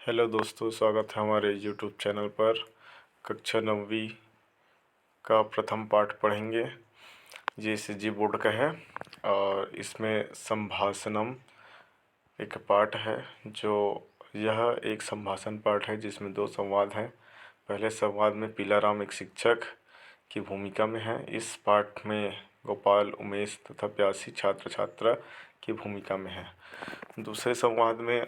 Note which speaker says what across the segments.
Speaker 1: Hello दोस्तों, स्वागत है हमारे यूट्यूब चैनल पर। कक्षा 9वीं का प्रथम पाठ पढ़ेंगे। ये एसएसजी बोर्ड का है और इसमें संभाषणम एक पाठ है। यह एक संभाषण पाठ है जिसमें 2 संवाद हैं। पहले संवाद में पीलाराम एक शिक्षक की भूमिका में है। इस पाठ में गोपाल, उमेश तथा प्यासी छात्र छात्रा की भूमिका में है। दूसरे संवाद में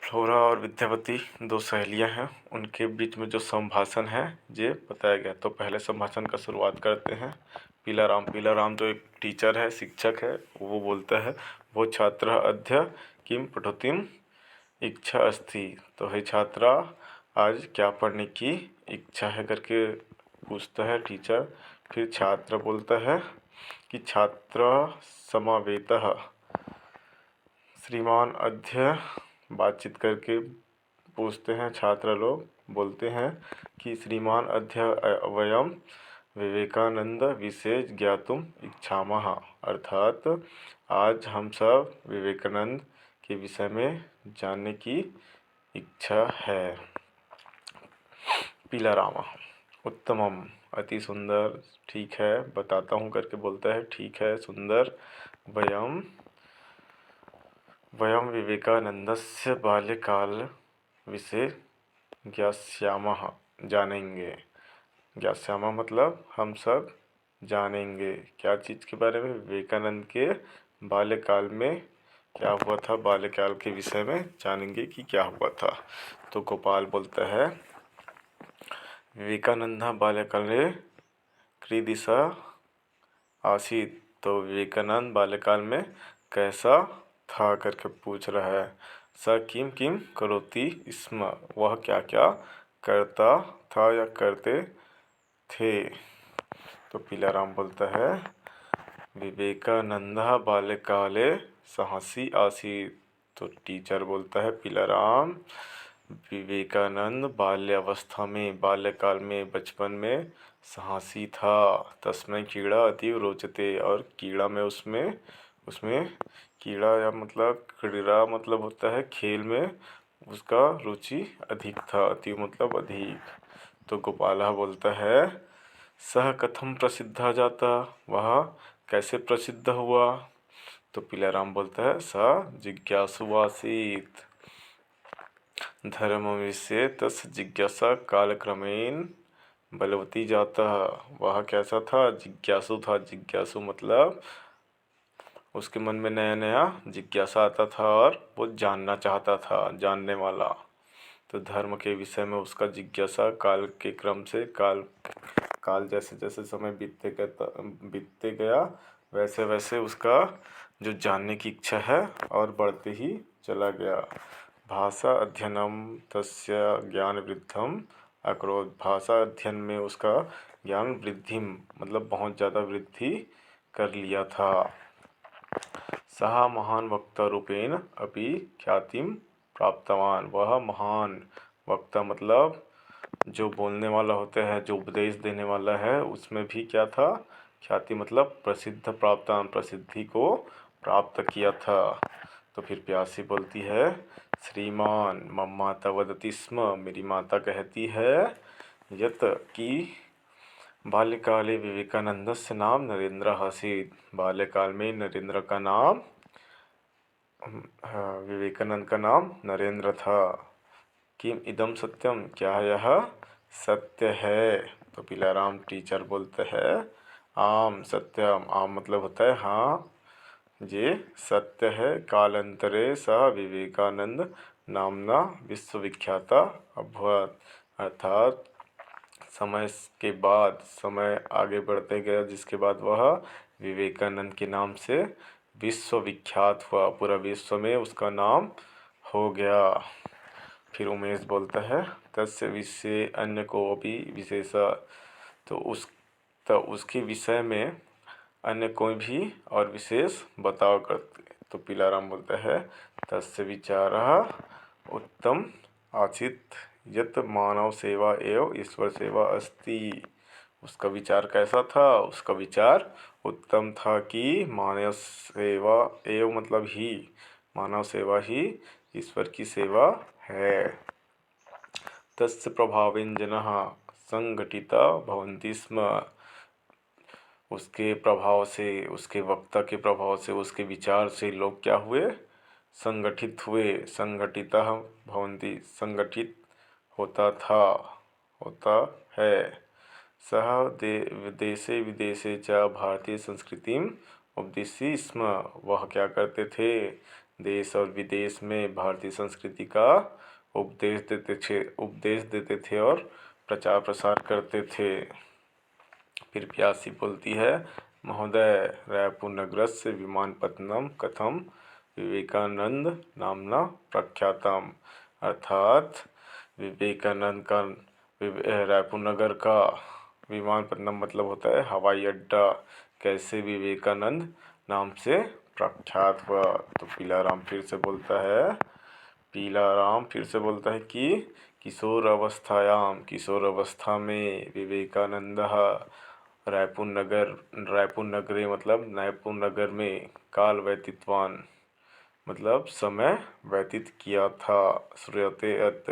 Speaker 1: फ्लोरा और विद्यावती 2 सहेलियां हैं, उनके बीच में जो संभाषण है ये बताया गया। तो पहले संभाषण का शुरुआत करते हैं। पीलाराम जो एक टीचर है, शिक्षक है, वो बोलता है, वो छात्र अद्य किम पठितुम् इच्छा अस्ति। तो हे छात्रा, आज क्या पढ़ने की इच्छा है करके पूछता है टीचर। फिर छात्र बोलता है कि छात्र समावेतः श्रीमान अद्य, बातचीत करके पूछते हैं। छात्र लोग बोलते हैं कि श्रीमान अद्य वयम विवेकानंद विषय ज्ञातुम इच्छामः, अर्थात आज हम सब विवेकानंद के विषय में जानने की इच्छा है। पीलाराम उत्तमम, अति सुंदर, ठीक है, बताता हूँ करके बोलता है। ठीक है, सुंदर। वयम विवेकानंदस्य बाल्यकाल विषय ज्ञास्यामः, जानेंगे। ज्ञास्यामः मतलब हम सब जानेंगे। क्या चीज़ के बारे में? विवेकानंद के बाल्यकाल में क्या हुआ था, बाल्यकाल के विषय में जानेंगे कि क्या हुआ था। तो गोपाल बोलता है, विवेकानंद बाल्यकाले कीदृशः आसीत्। तो विवेकानंद बाल्यकाल में कैसा था करके पूछ रहा है। स किम किम करोति स्म, वह क्या क्या करता था या करते थे। तो पीलाराम बोलता है, विवेकानंद बाल्यकाले साहसी आसीत्। तो टीचर बोलता है, पीलाराम, विवेकानंद बाल्यावस्था में, बाल्यकाल में, बचपन में साहसी था। तस्मै क्रीड़ा अतीव रोचते, और कीड़ा में उसमें कीड़ा या मतलब क्रीड़ा मतलब होता है खेल में, उसका रुचि अधिक था। अतीव मतलब अधिक। तो गोपाला बोलता है, सह कथम प्रसिद्ध जाता, वह कैसे प्रसिद्ध हुआ। तो पीलाराम बोलता है, स जिज्ञासु आसीत् धर्म विषये तस्य जिज्ञासा कालक्रमेण बलवती जाता। वह कैसा था? जिज्ञासु था। जिज्ञासु मतलब उसके मन में नया नया जिज्ञासा आता था और वो जानना चाहता था, जानने वाला। तो धर्म के विषय में उसका जिज्ञासा काल के क्रम से, काल जैसे जैसे समय बीतते गया वैसे वैसे उसका जो जानने की इच्छा है और बढ़ते ही चला गया। भाषा अध्ययनम तस्य ज्ञान वृद्धम अकरोत्। भाषा अध्ययन में उसका ज्ञान वृद्धि मतलब बहुत ज़्यादा वृद्धि कर लिया था। सह महान वक्ता रूपेण अपि ख्यातिम प्राप्तवान। वह महान वक्ता मतलब जो बोलने वाला होता है, जो उपदेश देने वाला है, उसमें भी क्या था? ख्याति मतलब प्रसिद्ध, प्राप्तवान, प्रसिद्धि को प्राप्त किया था। तो फिर प्यासी बोलती है, श्रीमान मम माता वदति स्म, मेरी माता कहती है, यत कि बाल्यकाले विवेकानंदस्य नाम नरेंद्र आसीत्। बाल्यकाल में नरेंद्र का नाम, विवेकानंद का नाम नरेंद्र था। किम इदम सत्यम, क्या यह सत्य है। तो पीलाराम टीचर बोलते हैं, आम सत्यम। आम मतलब होता है हाँ, ये सत्य है। कालांतरे सह विवेकानंद नामना विश्वविख्याता अभवत्, अर्थात समय के बाद, समय आगे बढ़ते गया जिसके बाद वह विवेकानंद के नाम से विश्वविख्यात हुआ। पूरा विश्व में उसका नाम हो गया। फिर उमेश बोलता है, तस्य विषय अन्य को भी विशेषा। तो उसके विषय में अन्य कोई भी और विशेष बताओ करते। तो पीलाराम बोलता है, तस्य विचारः उत्तम आसीत् यत मानव सेवा एवं ईश्वर सेवा अस्ति। उसका विचार कैसा था? उसका विचार उत्तम था कि मानव सेवा एवं मतलब ही, मानव सेवा ही ईश्वर की सेवा है। तस्य प्रभावेन जनाः संघटिता भवन्ति स्म। उसके प्रभाव से, उसके वक्ता के प्रभाव से, उसके विचार से लोग क्या हुए? संगठित हुए। संगठितः भवन्ति, संगठित होता था, होता है। सः देशे विदेशे च भारतीय संस्कृतिम उपदिशति स्म। वह क्या करते थे? देश और विदेश में भारतीय संस्कृति का उपदेश देते थे और प्रचार प्रसार करते थे। फिर प्यासी बोलती है, महोदय रायपुर नगरस्य विमानपत्तनम कथम विवेकानंद नामना प्रख्यातम। अर्थात विवेकानंद का रायपुर नगर का विमानपत्तनम मतलब होता है हवाई अड्डा, कैसे विवेकानंद नाम से प्रख्यात हुआ। तो पीलाराम फिर से बोलता है, पीलाराम फिर से बोलता है कि किशोर अवस्था में विवेकानंद रायपुर नगरे मतलब रायपुर नगर में काल व्यतीतवान मतलब समय व्यतीत किया था। श्रूयते अत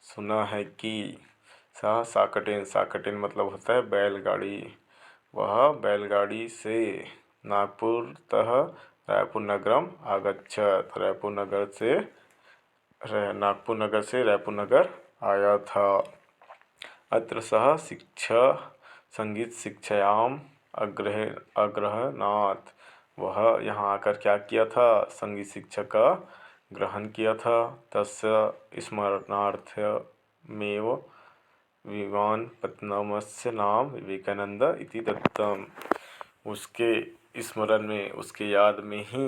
Speaker 1: सुना है कि साकटेन मतलब होता है बैलगाड़ी। वह बैलगाड़ी से नागपुरतः रायपुर नगरम आगच्छत। नागपुर नगर से रायपुर नगर आया था। अत्र सह संगीत शिक्षायाम अग्रहणात्। वह यहाँ आकर क्या किया था? संगीत शिक्षा का ग्रहण किया था। तस्य स्मरणार्थमेव विमानपत्तनमस्य नाम विवेकानंद इति दत्तम। उसके स्मरण में, उसके याद में ही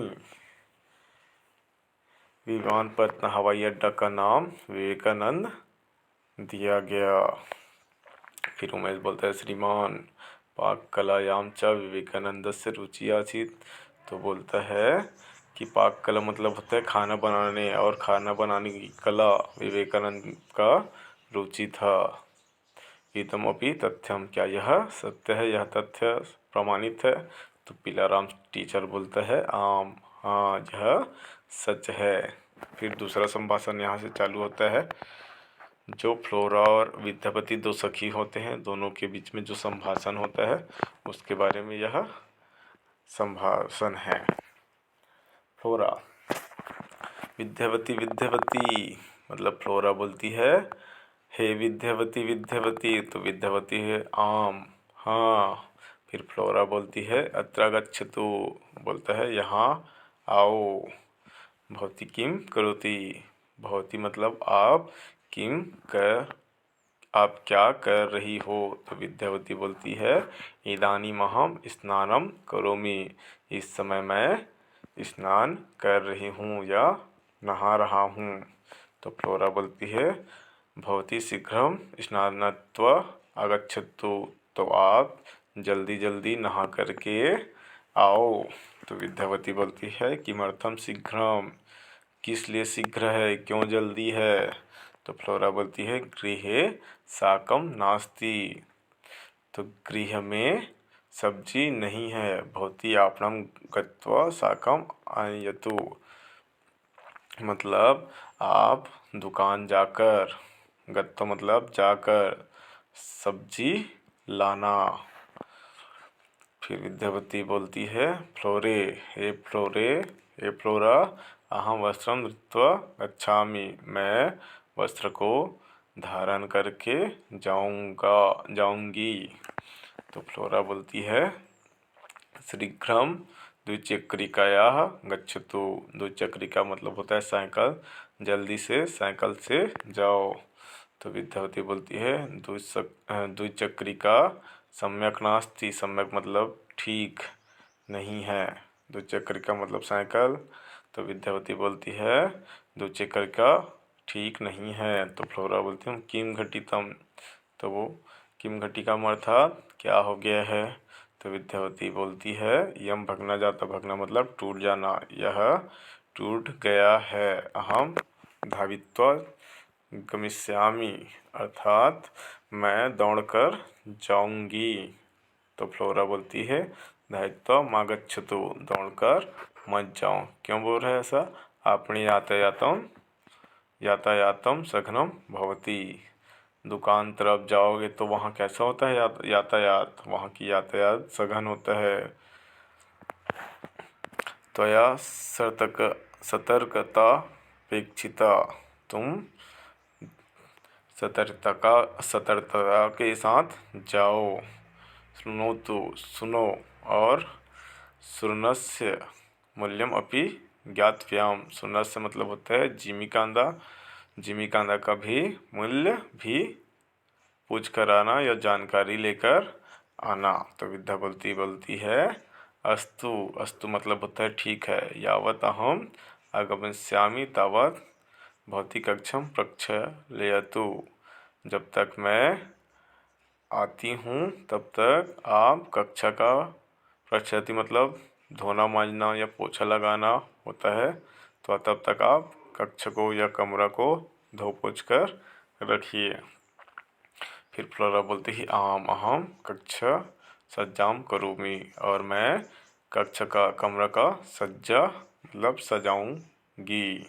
Speaker 1: विमानपत्तन हवाई अड्डा का नाम विवेकानंद दिया गया। फिर उमेश बोलता है, श्रीमान पाककलायां च विवेकानंदस्य रुचि आसीत्। तो बोलता है कि पाक कला मतलब होता है खाना बनाने, और खाना बनाने की कला विवेकानंद का रुचि था। इदमपि तथ्यम, क्या यह सत्य है? यह तथ्य प्रमाणित है? तो पीलाराम टीचर बोलता है, आम, हाँ यह सच है। फिर दूसरा संभाषण यहाँ से चालू होता है। जो फ्लोरा और विद्यापति दो सखी होते हैं, दोनों के बीच में जो संभाषण होता है उसके बारे में यह संभाषण है। फ्लोरा, विद्यावती मतलब फ्लोरा बोलती है, हे विद्यावती। तो विद्यावती है, आम, हाँ। फिर फ्लोरा बोलती है, अत्र गच्छतु, बोलता है यहाँ आओ। भवती किम करोति, भवती मतलब आप, आप क्या कर रही हो? तो विद्यावती बोलती है, इदानीमहं स्नानं करोमि, इस समय मैं स्नान कर रही हूँ या नहा रहा हूँ। तो फ्लोरा बोलती है, भवती शीघ्रं स्नात्वा आगच्छतु, तो आप जल्दी जल्दी नहा करके आओ। तो विद्यावती बोलती है, किमर्थम शीघ्रम, किस लिए शीघ्र है, क्यों जल्दी है? तो फ्लोरा बोलती है, गृहे साकम नास्ति, तो गृह में सब्जी नहीं है। भवती आपणम गत्वा साकम आनयतु, मतलब आप दुकान जाकर, गत्वा मतलब जाकर, सब्जी लाना। फिर विद्यावती बोलती है, फ्लोरे, हे फ्लोरा, अहम वस्त्रम धृत्वा गच्छामि, मैं वस्त्र को धारण करके जाऊंगी। तो फ्लोरा बोलती है, शीघ्रम द्विचक्रिकायाः गच्छतु। द्विचक्रिका मतलब होता है साइकिल, जल्दी से साइकिल से जाओ। तो विद्यावती बोलती है, द्विचक्रिका सम्यक नास्ति, सम्यक मतलब ठीक नहीं है, द्विचक्रिका मतलब साइकिल। तो विद्यावती बोलती है, द्विचक्रिका ठीक नहीं है। तो फ्लोरा बोलती हूँ, किम घटितम, तो वो किम घटिका अर्थात क्या हो गया है? तो विद्यावती बोलती है, यम भगना जाता, भगना मतलब टूट जाना, यह टूट गया है। अहम धावित्वा गमिष्यामि, अर्थात मैं दौड़कर जाऊंगी। तो फ्लोरा बोलती है, धावित्वा मा गच्छतु, दौड़कर मत जाओ। क्यों बोल रहे हैं ऐसा? आपने यातायातम यातायातम सघनम भवति। दुकान तरफ जाओगे तो वहाँ कैसा होता है यातायात, वहाँ की यातायात सघन होता है। त्वया सतर्कतापेक्षिता, तुम सतर्कता के साथ जाओ। शृणोतु, सुनो, और शृणस्य मूल्यम अपि ज्ञातव्यम। शृणस्य मतलब होता है जिमीकांदा, जिमीकांदा का भी मूल्य भी पूछ कर आना या जानकारी लेकर आना। तो विद्या बोलती है अस्तु, अस्तु मतलब होता है ठीक है। यावत अहम आगमिष्यामि तावत भवती कक्षम प्रक्षालयतु, जब तक मैं आती हूँ तब तक आप कक्षा का, प्रक्षालयति मतलब धोना मांजना या पोछा लगाना होता है, तो तब तक आप कक्ष को या कमरा को धो पोछ कर रखिए। फिर फ्लोरा बोलती ही आम अहम कक्षा सज्जाम करूँगी, और मैं कक्ष का, कमरा का सज्जा मतलब सजाऊंगी।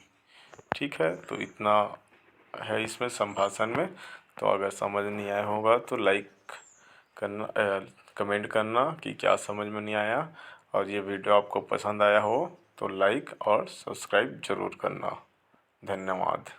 Speaker 1: ठीक है, तो इतना है इसमें संभाषण में। तो अगर समझ नहीं आया होगा तो लाइक करना, कमेंट करना कि क्या समझ में नहीं आया, और ये वीडियो आपको पसंद आया हो तो लाइक और सब्सक्राइब ज़रूर करना। धन्यवाद।